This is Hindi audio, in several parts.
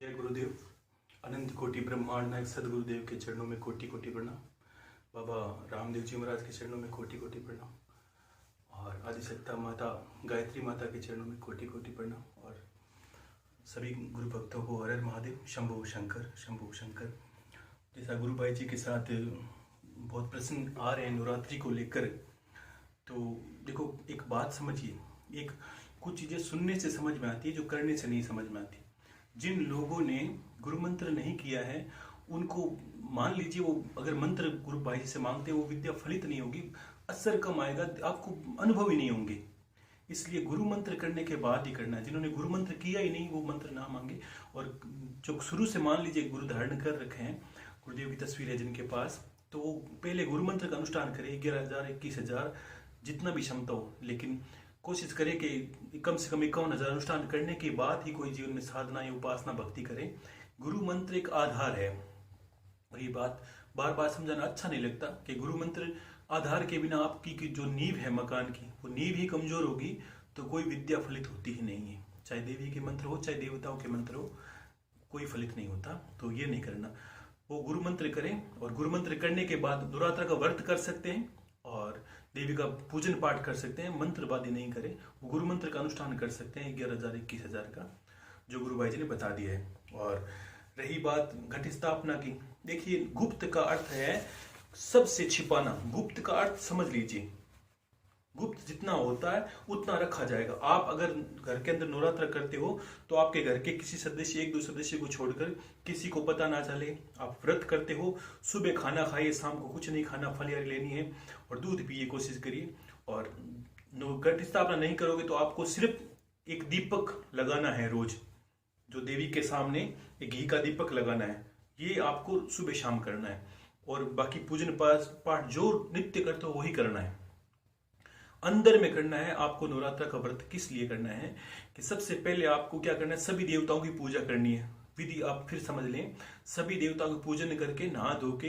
जय गुरुदेव। अनंत कोटि ब्रह्मांड नायक सदगुरुदेव के चरणों में कोटि कोटि प्रणाम। बाबा रामदेव जी महाराज के चरणों में कोटि कोटि प्रणाम और आदिशक्ति माता गायत्री माता के चरणों में कोटि कोटि प्रणाम और सभी गुरु भक्तों को हर हर महादेव, शंभु शंकर, शंभु शंकर। जैसा गुरु भाई जी के साथ बहुत प्रसन्न आ रहे हैं नवरात्रि को लेकर, तो देखो एक बात समझिए, एक कुछ चीज़ें सुनने से समझ में आती है जो करने से नहीं समझ में आती। जिन लोगों ने गुरु मंत्र नहीं किया है उनको मान लीजिए वो अगर मंत्र गुरु भाई जी से मांगते हैं वो विद्या फलित नहीं होगी, असर कम आएगा, आपको अनुभव ही नहीं होंगे। इसलिए गुरु मंत्र करने के बाद ही करना है। जिन्होंने गुरु मंत्र किया ही नहीं वो मंत्र ना मांगे। और जो शुरू से मान लीजिए गुरु धारण कर रखे हैं, गुरुदेव की तस्वीर है जिनके पास, तो वो पहले गुरु मंत्र का अनुष्ठान करें 11,000 21,000 जितना भी क्षमता हो, लेकिन कोशिश करें कि कम से कम 51,000 अनुष्ठान करने के बाद ही कोई जीवन में साधना या उपासना भक्ति करें। गुरु मंत्र एक आधार है और ये बात बार बार समझाना अच्छा नहीं लगता कि गुरु मंत्र आधार के बिना आपकी की जो नींव है मकान की, वो नींव ही कमजोर होगी तो कोई विद्या फलित होती ही नहीं है। चाहे देवी के मंत्र हो चाहे देवताओं के मंत्र हो, कोई फलित नहीं होता। तो ये नहीं करना, वो गुरु मंत्र करें और गुरु मंत्र करने के बाद नवरात्र का व्रत कर सकते हैं और देवी का पूजन पाठ कर सकते हैं। मंत्रवादी नहीं करें, वो गुरु मंत्र का अनुष्ठान कर सकते हैं 11,000 21,000 का, जो गुरु भाई जी ने बता दिया है। और रही बात घट स्थापना की, देखिए गुप्त का अर्थ है सबसे छिपाना। गुप्त का अर्थ समझ लीजिए, गुप्त जितना होता है उतना रखा जाएगा। आप अगर घर के अंदर नवरात्र करते हो तो आपके घर के किसी सदस्य, एक दो सदस्य को छोड़कर किसी को पता ना चले। आप व्रत करते हो, सुबह खाना खाइए, शाम को कुछ नहीं खाना, फलियारी लेनी है और दूध पिए, कोशिश करिए। और घट स्थापना नहीं करोगे तो आपको सिर्फ एक दीपक लगाना है रोज, जो देवी के सामने एक घी का दीपक लगाना है। ये आपको सुबह शाम करना है और बाकी पूजन पाठ जो नित्य करते हो वही करना है। अंदर में करना है आपको। नवरात्र का व्रत किस लिए करना है कि सबसे पहले आपको क्या करना है, सभी देवताओं की पूजा करनी है। विधि आप फिर समझ लें, सभी देवताओं का पूजन करके नहा धो के,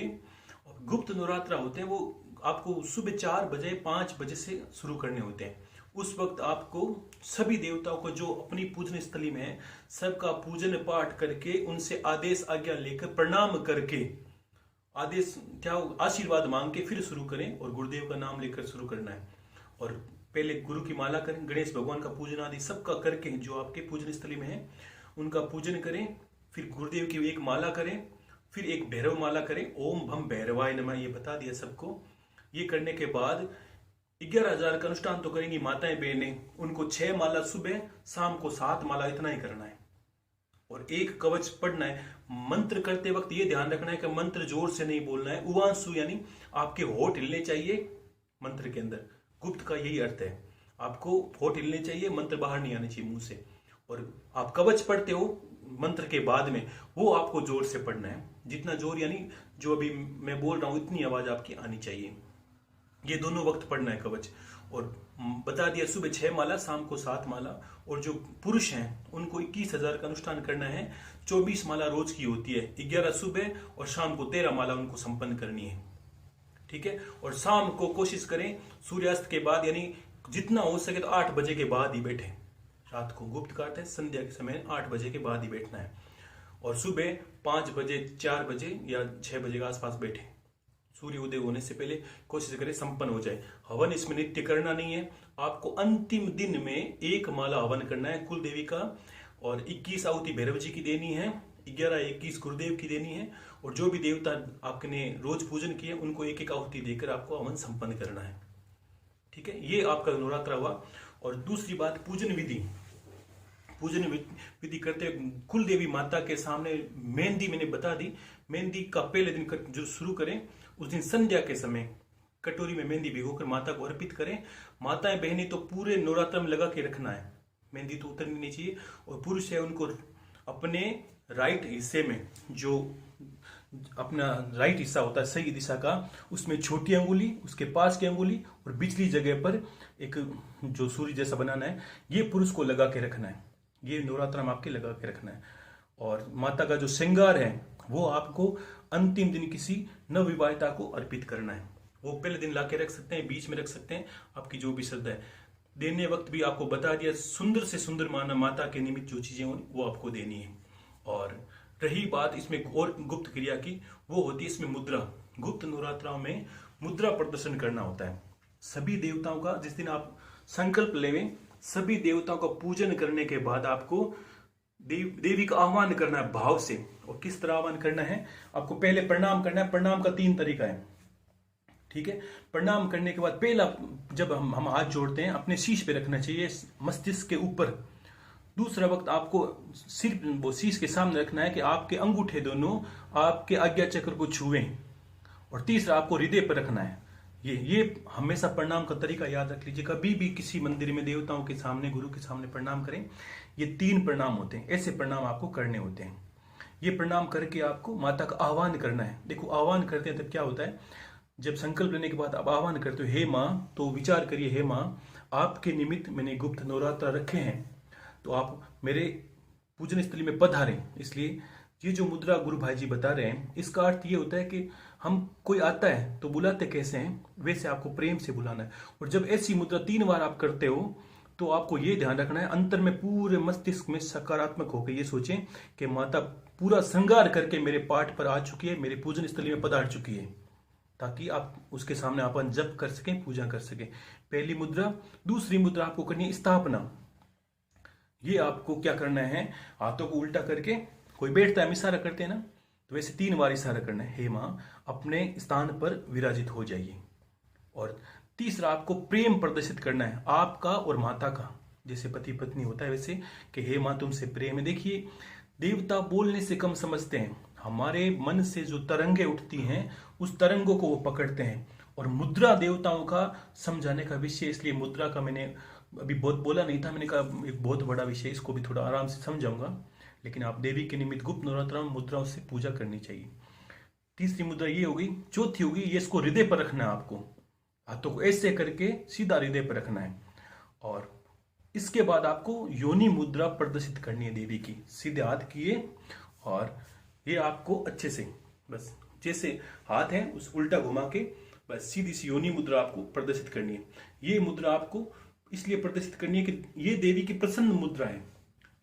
और गुप्त नवरात्र होते हैं वो आपको सुबह 4 बजे 5 बजे से शुरू करने होते हैं। उस वक्त आपको सभी देवताओं को जो अपनी पूजन स्थली में है सबका पूजन पाठ करके उनसे आदेश आज्ञा लेकर प्रणाम करके आदेश क्या आशीर्वाद मांग के फिर शुरू करें और गुरुदेव का नाम लेकर शुरू करना है। और पहले गुरु की माला करें, गणेश भगवान का पूजन आदि सबका करके जो आपके पूजन स्थली में है उनका पूजन करें। फिर गुरुदेव की एक माला करें, फिर एक भैरव माला करें, ओम भम भैरवाय नमः, ये बता दिया सबको। ये करने के बाद 11,000 का अनुष्ठान तो करेंगी माताएं बहनें, उनको 6 माला सुबह, शाम को 7 माला, इतना ही करना है और एक कवच पढ़ना है। मंत्र करते वक्त ये ध्यान रखना है कि मंत्र जोर से नहीं बोलना है, उवांशु यानी आपके होठ हिलने चाहिए मंत्र के अंदर। गुप्त का यही अर्थ है, आपको होठ हिलने चाहिए, मंत्र बाहर नहीं आने चाहिए मुंह से। और आप कवच पढ़ते हो मंत्र के बाद में, वो आपको जोर से पढ़ना है, जितना जोर यानी जो अभी मैं बोल रहा हूं इतनी आवाज आपकी आनी चाहिए। ये दोनों वक्त पढ़ना है कवच। और बता दिया सुबह 6 माला, शाम को 7 माला। और जो पुरुष हैं उनको 21,000 का अनुष्ठान करना है। 24 माला रोज की होती है, 11 सुबह और शाम को 13 माला उनको संपन्न करनी है, ठीक है। और शाम को कोशिश करें सूर्यास्त के बाद, यानी जितना हो सके तो 8 बजे के बाद ही बैठे। रात को गुप्त का अर्थ है संध्या के समय 8 बजे के बाद ही बैठना है और सुबह 5 बजे 4 बजे या 6 बजे के आसपास बैठे। सूर्य उदय होने से पहले कोशिश करें संपन्न हो जाए। हवन इसमें नित्य करना नहीं है, आपको अंतिम दिन में 1 माला हवन करना है कुल देवी का और 21 आहुति भैरव जी की देनी है, 11-21 गुरुदेव की देनी है। और जो भी देवता आपने रोज पूजन किए उनको 1-1 आहुति देकर आपको हवन संपन्न करना है, ठीक है। ये आपका नवरात्र हुआ। और दूसरी बात, पूजन विधि। पूजन विधि करते कुल देवी माता के सामने मेहंदी मैंने बता दी। मेहंदी का पहले दिन जो शुरू करें उस दिन संध्या के समय कटोरी में मेहंदी भिगोकर माता को अर्पित करें। माताएं बहनें तो पूरे नवरात्र में लगा के रखना है, मेहंदी तो उतरनी नहीं चाहिए। और पुरुष है उनको अपने राइट हिस्से में, जो अपना राइट हिस्सा होता है सही दिशा का, उसमें छोटी अंगुली, उसके पास की अंगुली और बिचली जगह पर एक जो सूर्य जैसा बनाना है, ये पुरुष को लगा के रखना है। ये नवरात्र में आपके लगा के रखना है। और माता का जो श्रृंगार है वो आपको अंतिम दिन किसी नवविवाहिता को अर्पित करना है। वो पहले दिन ला के रख सकते हैं, बीच में रख सकते हैं, आपकी जो भी श्रद्धा है। देने वक्त भी आपको बता दिया, सुंदर से सुंदर माता के निमित्त जो चीजें हों वो आपको देनी है। और रही बात इसमें और गुप्त क्रिया की, वो होती है इसमें मुद्रा। गुप्त नवरात्राओं में मुद्रा प्रदर्शन करना होता है। सभी देवताओं का जिस दिन आप संकल्प लेवें, सभी देवताओं का पूजन करने के बाद आपको देवी का आह्वान करना है भाव से। और किस तरह आह्वान करना है? आपको पहले प्रणाम करना है। प्रणाम का 3 तरीका है, ठीक है। प्रणाम करने के बाद पहला, जब हम हाथ जोड़ते हैं अपने शीश पे रखना चाहिए, मस्तिष्क के ऊपर। दूसरा वक्त आपको सिर्फ वो शीश के सामने रखना है कि आपके अंगूठे दोनों आपके आज्ञा चक्र को छुएं। और तीसरा आपको हृदय पर रखना है। ये हमेशा प्रणाम का तरीका याद रख लीजिए। कभी भी किसी मंदिर में देवताओं के सामने, गुरु के सामने प्रणाम करें, ये 3 प्रणाम होते हैं। ऐसे प्रणाम आपको करने होते हैं। ये प्रणाम करके आपको माता का आह्वान करना है। देखो, आह्वान करते हैं तब क्या होता है, जब संकल्प लेने के बाद आप आह्वान करते हो हे माँ, तो विचार करिए हे माँ, आपके निमित्त मैंने गुप्त नवरात्र रखे हैं, तो आप मेरे पूजन स्थली में पधारें। इसलिए ये जो मुद्रा गुरु भाई जी बता रहे हैं, इसका अर्थ ये होता है कि हम कोई आता है तो बुलाते कैसे हैं, वैसे आपको प्रेम से बुलाना है। और जब ऐसी मुद्रा 3 बार आप करते हो तो आपको ये ध्यान रखना है, अंतर में पूरे मस्तिष्क में सकारात्मक होकर ये सोचें कि माता पूरा श्रृंगार करके मेरे पाठ पर आ चुकी है, मेरे पूजन स्थली में पधार चुकी है, ताकि आप उसके सामने अपन जप कर सकें, पूजा कर सकें। पहली मुद्रा। दूसरी मुद्रा आपको करनी है स्थापना। ये आपको क्या करना है, हाथों को उल्टा करके, कोई बैठता है हम इशारा करते हैं ना, तो वैसे 3 बार इशारा करना है, हे माँ अपने स्थान पर विराजित हो जाइए। और तीसरा आपको प्रेम प्रदर्शित करना है आपका और माता का, जैसे पति पत्नी होता है वैसे, कि हे माँ तुमसे प्रेम है। देखिए, देवता बोलने से कम समझते हैं, हमारे मन से जो तरंगे उठती हैं उस तरंगों को वो पकड़ते हैं। और मुद्रा देवताओं का समझाने का विषय, इसलिए मुद्रा का मैंने अभी बहुत बोला नहीं था, मैंने कहा एक बहुत बड़ा विषय, इसको भी थोड़ा आराम से समझाऊंगा। लेकिन आप देवी के निमित्त गुप्त नवरात्र में मुद्राओं से पूजा करनी चाहिए। तीसरी मुद्रा ये होगी। चौथी होगी, ये इसको हृदय पर रखना है आपको, हाथों को ऐसे करके सीधा हृदय पर रखना है। और इसके बाद आपको योनि मुद्रा प्रदर्शित करनी है देवी की। सीधे हाथ किए और ये आपको अच्छे से, बस जैसे हाथ है उस उल्टा घुमा के बस सीधी सी योनि मुद्रा आपको प्रदर्शित करनी है। ये मुद्रा आपको इसलिए प्रदर्शित करनी है कि ये देवी की प्रसन्न मुद्रा है,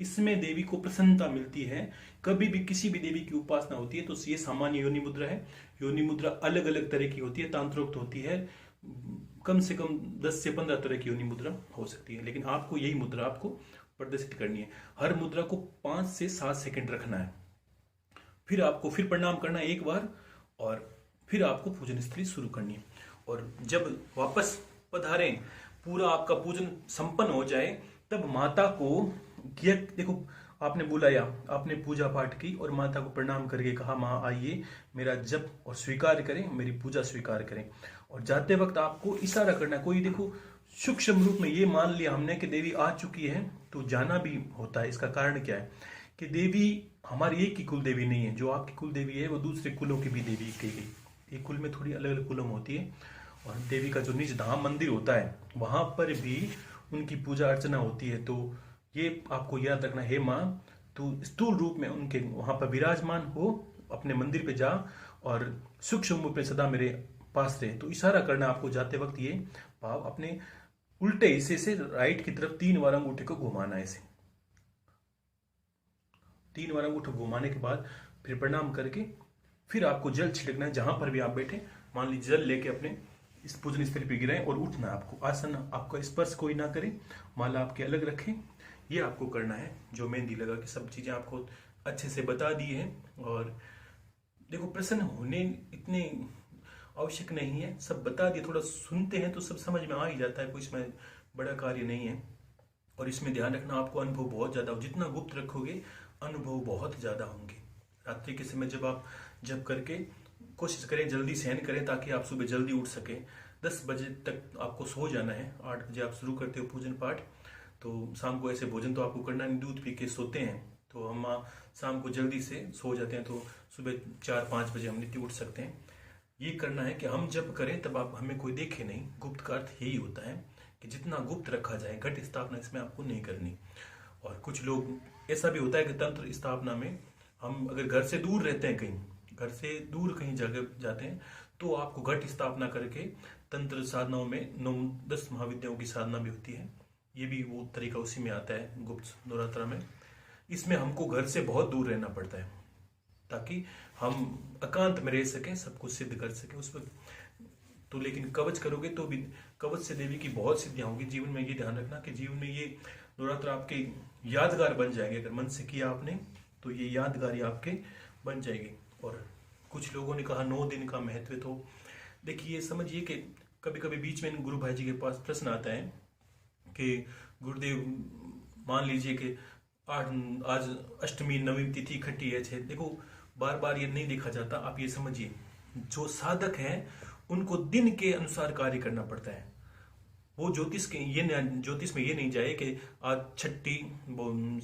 इसमें देवी को प्रसन्नता मिलती है। कभी भी किसी भी देवी की उपासना होती है तो ये सामान्य योनि मुद्रा है। योनि मुद्रा अलग अलग तरह की होती है, तांत्रोक्त होती है, कम से कम 10 से 15 तरह की योनि मुद्रा हो सकती है, लेकिन आपको यही मुद्रा आपको प्रदर्शित करनी है। हर मुद्रा को 5 से 7 सेकंड रखना है। फिर आपको फिर प्रणाम करना है 1 बार, और फिर आपको पूजन स्थली शुरू करनी है। और जब वापस पधारें, पूरा आपका पूजन संपन्न हो जाए, तब माता को देखो, आपने बुलाया, आपने पूजा पाठ की और माता को प्रणाम करके कहा माँ आइए मेरा जप और स्वीकार करें, मेरी पूजा स्वीकार करें। और जाते वक्त आपको इशारा करना है। कोई देखो सूक्ष्म रूप में ये मान लिया हमने कि देवी आ चुकी है, तो जाना भी होता है। इसका कारण क्या है कि देवी हमारी एक ही कुल देवी नहीं है। जो आपकी कुल देवी है वो दूसरे कुलों की भी देवी कही गई। एक कुल में थोड़ी अलग अलग कुलम होती है। और देवी का जो निज धाम मंदिर होता है वहां पर भी उनकी पूजा अर्चना होती है। तो ये आपको याद रखना, हे माँ तू स्थूल रूप में उनके वहां पर विराजमान हो, अपने मंदिर पे जा और सूक्ष्म रूप में सदा मेरे पास रहे। तो इशारा करना आपको जाते वक्त, ये भाव अपने उल्टे हिस्से से राइट की तरफ 3 बार अंगूठे को घुमाना है। ऐसे 3 बार अंगूठे घुमाने के बाद फिर प्रणाम करके फिर आपको जल छिड़कना है। जहां पर भी आप बैठे, मान लीजिए जल लेके अपने इस पूजन स्थल पे गिराएं और उठना है आपको। आसन आपका स्पर्श कोई ना करे, माला आपके अलग रखें। ये आपको करना है। जो मेहंदी लगा के सब चीजें आपको अच्छे से बता दी है। और देखो, प्रसन्न होने इतने आवश्यक नहीं है, सब बता दिए। थोड़ा सुनते हैं तो सब समझ में आ ही जाता है, कोई इसमें बड़ा कार्य नहीं है। और इसमें ध्यान रखना, आपको अनुभव बहुत ज्यादा हो, जितना गुप्त रखोगे अनुभव बहुत ज्यादा होंगे। रात्रि के समय जब आप जप करके कोशिश करें जल्दी सहन करें, ताकि आप सुबह जल्दी उठ सके। 10 बजे तक आपको सो जाना है। 8 बजे आप शुरू करते हो पूजन पाठ, तो शाम को ऐसे भोजन तो आपको करना नहीं, दूध पी के सोते हैं। तो हम शाम को जल्दी से सो जाते हैं, तो सुबह 4-5 बजे हम नीति उठ सकते हैं। ये करना है कि हम जब करें तब आप हमें कोई देखे नहीं। गुप्त का अर्थ यही होता है कि जितना गुप्त रखा जाए, घट स्थापना इसमें आपको नहीं करनी। और कुछ लोग ऐसा भी होता है कि तंत्र स्थापना में हम अगर घर से दूर रहते हैं, कहीं घर से दूर कहीं जगह जाते हैं, तो आपको घट स्थापना करके तंत्र साधनाओं में 9-10 महाविद्याओं की साधना भी होती है। ये भी वो तरीका उसी में आता है गुप्त नवरात्र में। इसमें हमको घर से बहुत दूर रहना पड़ता है ताकि हम एकांत में रह सकें, सब कुछ सिद्ध कर सकें उस पर। तो लेकिन कवच करोगे तो भी कवच से देवी की बहुत सिद्धियां होंगी जीवन में। ये ध्यान रखना कि जीवन में ये नवरात्र आपके यादगार बन जाएंगे। अगर मन से किया आपने तो ये यादगार आपके बन जाएगी। और कुछ लोगों ने कहा 9 दिन का महत्व, तो देखिए समझिए कि कभी कभी बीच में गुरु भाई जी के पास प्रश्न आता है कि गुरुदेव मान लीजिए कि आज अष्टमी नवमी तिथि इकट्ठी है। देखो बार बार ये नहीं देखा जाता। आप ये समझिए जो साधक हैं उनको दिन के अनुसार कार्य करना पड़ता है। वो ज्योतिष में ये नहीं जाए कि आज छठी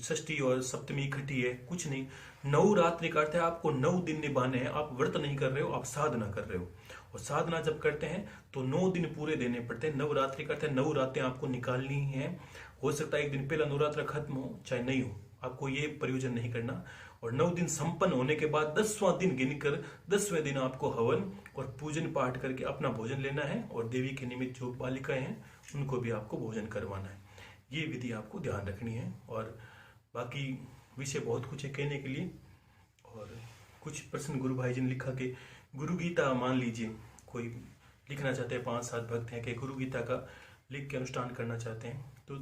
षष्ठी और सप्तमी इकट्ठी है, कुछ नहीं। नवरात्रि का अर्थ है आपको 9 दिन निभाने हैं। आप व्रत नहीं कर रहे हो, आप साधना कर रहे हो। और साधना जब करते हैं तो 9 दिन पूरे देने पड़ते हैं। नवरात्रि का अर्थ है 9 रातें आपको निकालनी है। हो सकता है एक दिन पहला नवरात्र खत्म हो चाहे नहीं हो, आपको ये प्रयोजन नहीं करना। और 9 दिन संपन्न होने के बाद 10वां दिन गिनकर 10वें दिन आपको हवन और पूजन पाठ करके अपना भोजन लेना है। और देवी के निमित्त जो बालिकाएं हैं उनको भी आपको भोजन करवाना है। ये विधि आपको ध्यान रखनी है। और बाकी विषय बहुत कुछ है कहने के लिए। और कुछ प्रश्न गुरु भाई जी ने लिखा कि गुरु गीता, मान लीजिए कोई लिखना चाहते हैं, 5-7 भक्त हैं कि गुरु गीता का लिख के अनुष्ठान करना चाहते हैं, तो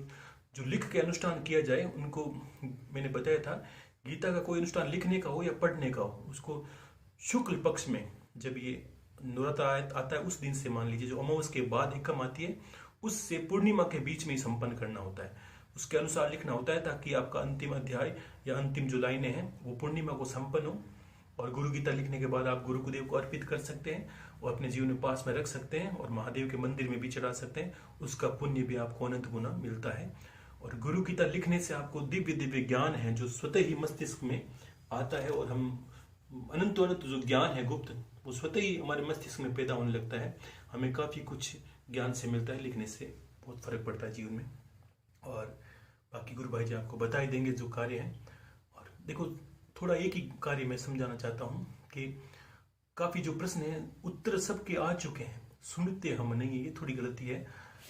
जो लिख के अनुष्ठान किया जाए उनको मैंने बताया था, गीता का कोई अनुष्ठान लिखने का हो या पढ़ने का हो, उसको शुक्ल पक्ष में जब ये नवरात्र आता है उस दिन से, मान लीजिए जो अमावस के बाद एकम आती है उससे पूर्णिमा के बीच में ही संपन्न करना होता है। उसके अनुसार लिखना होता है ताकि आपका अंतिम अध्याय या अंतिम जो लाइनें हैं वो पूर्णिमा को संपन्न हो। और गुरु गीता लिखने के बाद आप गुरुदेव को अर्पित कर सकते हैं और अपने जीवन में पास में रख सकते हैं और महादेव के मंदिर में भी चढ़ा सकते हैं। उसका पुण्य भी आपको अनंत गुना मिलता है। और गुरु गीता लिखने से आपको दिव्य दिव्य ज्ञान है जो स्वतः ही मस्तिष्क में आता है। और हम अनंत जो ज्ञान है गुप्त, वो स्वतः ही हमारे मस्तिष्क में पैदा होने लगता है। हमें काफ़ी कुछ ज्ञान से मिलता है, लिखने से बहुत फर्क पड़ता है जीवन में। और बाकी गुरु भाई जी आपको बता ही देंगे जो कार्य है। और देखो थोड़ा एक ही कार्य मैं समझाना चाहता हूँ कि काफ़ी जो प्रश्न है उत्तर सबके आ चुके हैं, सुनते हम नहीं है, ये थोड़ी गलती है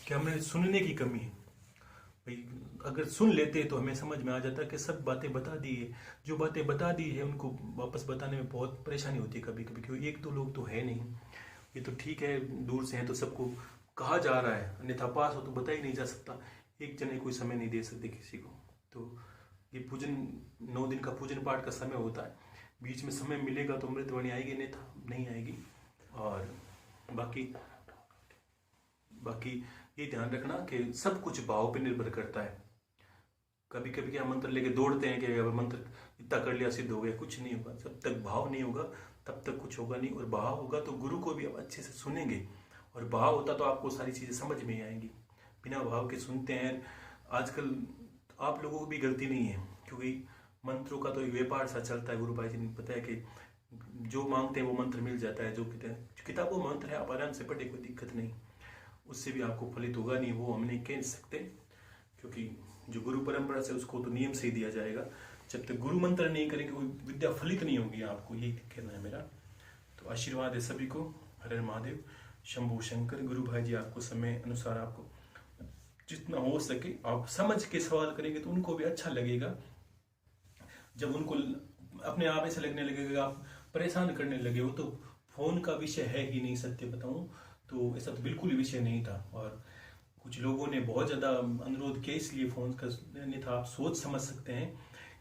कि हमें सुनने की कमी है। भाई अगर सुन लेते तो हमें समझ में आ जाता कि सब बातें बता दी है। जो बातें बता दी है उनको वापस बताने में बहुत परेशानी होती है कभी कभी, क्योंकि 1-2 लोग तो है नहीं। ये तो ठीक है दूर से है तो सबको कहा जा रहा है, अन्यथा पास हो तो बता ही नहीं जा सकता। एक जने कोई समय नहीं दे सकते किसी को। तो ये पूजन 9 दिन का पूजन पाठ का समय होता है, बीच में समय मिलेगा तो अमृतवाणी आएगी, नहीं आएगी। और बाकी ये ध्यान रखना कि सब कुछ भाव पे निर्भर करता है। कभी कभी क्या मंत्र लेके दौड़ते हैं कि अब मंत्र इतना कर लिया सिद्ध हो गया, कुछ नहीं होगा। जब तक भाव नहीं होगा तब तक कुछ होगा नहीं। और भाव होगा तो गुरु को भी आप अच्छे से सुनेंगे, और भाव होता तो आपको सारी चीज़ें समझ में आएंगी। बिना भाव के सुनते हैं। आजकल आप लोगों को भी गलती नहीं है, क्योंकि मंत्रों का तो व्यापार सा चलता है। गुरु भाई जी ने बताया कि जो मांगते हैं वो मंत्र मिल जाता है। जो किताबों मंत्र है आप आराम से पढ़े, कोई दिक्कत नहीं, उससे भी आपको फलित होगा नहीं, वो हम नहीं कह सकते। क्योंकि जो गुरु परंपरा से उसको तो नियम से ही दिया जाएगा। जब तक गुरु मंत्र नहीं करेंगे कोई विद्या फलित नहीं होगी आपको, यही कहना है मेरा। तो आशीर्वाद है सभी को। हर हर महादेव, शंभू शंकर। गुरु भाई जी आपको समय अनुसार आपको जितना हो सके आप समझ के सवाल करेंगे तो उनको भी अच्छा लगेगा। जब उनको अपने आप ऐसे लगने लगेगा आप परेशान करने लगे हो तो फोन का विषय है ही नहीं। सत्य बताऊं तो ऐसा तो बिल्कुल विषय नहीं था। और कुछ लोगों ने बहुत ज़्यादा अनुरोध किया इसलिए फ़ोन का नहीं था। आप सोच समझ सकते हैं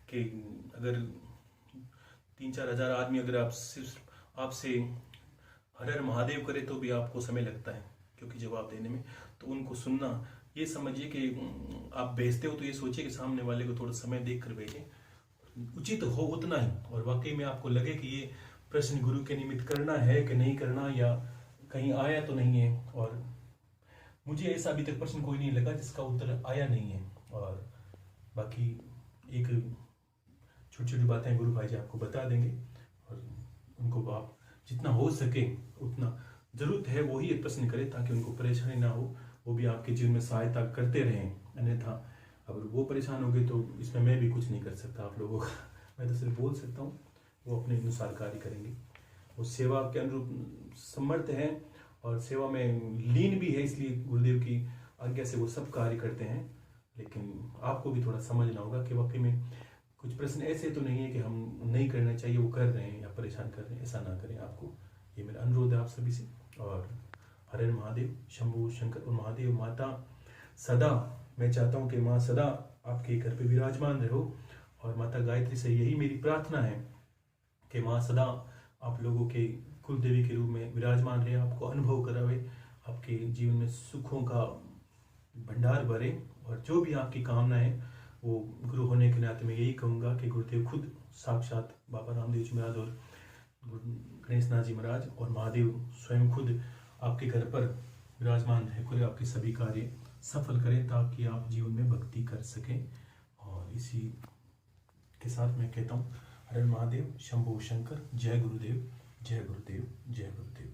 कि अगर 3-4 हज़ार आदमी अगर आपसे हर हर महादेव करे तो भी आपको समय लगता है, क्योंकि जवाब देने में। तो उनको सुनना, ये समझिए कि आप भेजते हो तो ये सोचिए कि सामने वाले को थोड़ा समय देख कर भेजें, उचित हो उतना ही। और वाकई में आपको लगे कि ये प्रश्न गुरु के निमित्त करना है कि नहीं करना, या कहीं आया तो नहीं है। और मुझे ऐसा अभी तक प्रश्न कोई नहीं लगा जिसका उत्तर आया नहीं है। और बाकी एक छोटी छोटी बातें गुरु भाई जी आपको बता देंगे, और उनको आप जितना हो सके उतना जरूरत है वही एक प्रश्न करें ताकि उनको परेशानी ना हो, वो भी आपके जीवन में सहायता करते रहें। अन्यथा अगर वो परेशान हो गए तो इसमें मैं भी कुछ नहीं कर सकता आप लोगों का। मैं तो सिर्फ बोल सकता हूँ, वो अपने अनुसार कार्य करेंगे। वो सेवा के अनुरूप समर्थ हैं और सेवा में लीन भी है, इसलिए गुरुदेव की आज्ञा से वो सब कार्य करते हैं। लेकिन आपको भी थोड़ा समझना होगा कि वाकई में कुछ प्रश्न ऐसे तो नहीं है कि हम नहीं करना चाहिए वो कर रहे हैं या परेशान कर रहे हैं, ऐसा ना करें आपको, ये मेरा अनुरोध है आप सभी से। और हर हर महादेव, शंभु शंकर और महादेव माता सदा, मैं चाहता हूँ कि माँ सदा आपके घर पे विराजमान रहो, और माता गायत्री से यही मेरी प्रार्थना है कि माँ सदा आप लोगों के कुल देवी के रूप में विराजमान रहे, आपको अनुभव करावे, आपके जीवन में सुखों का भंडार भरे, और जो भी आपकी कामना है वो गुरु होने के नाते मैं यही कहूँगा कि गुरुदेव खुद साक्षात बाबा रामदेव जी महाराज और गणेश नाथ जी महाराज और महादेव स्वयं खुद आपके घर पर विराजमान रहकर आपके सभी कार्य सफल करें, ताकि आप जीवन में भक्ति कर सकें। और इसी के साथ मैं कहता हूँ हर हर महादेव, शंभो शंकर, जय गुरुदेव, जय गुरुदेव, जय गुरुदेव।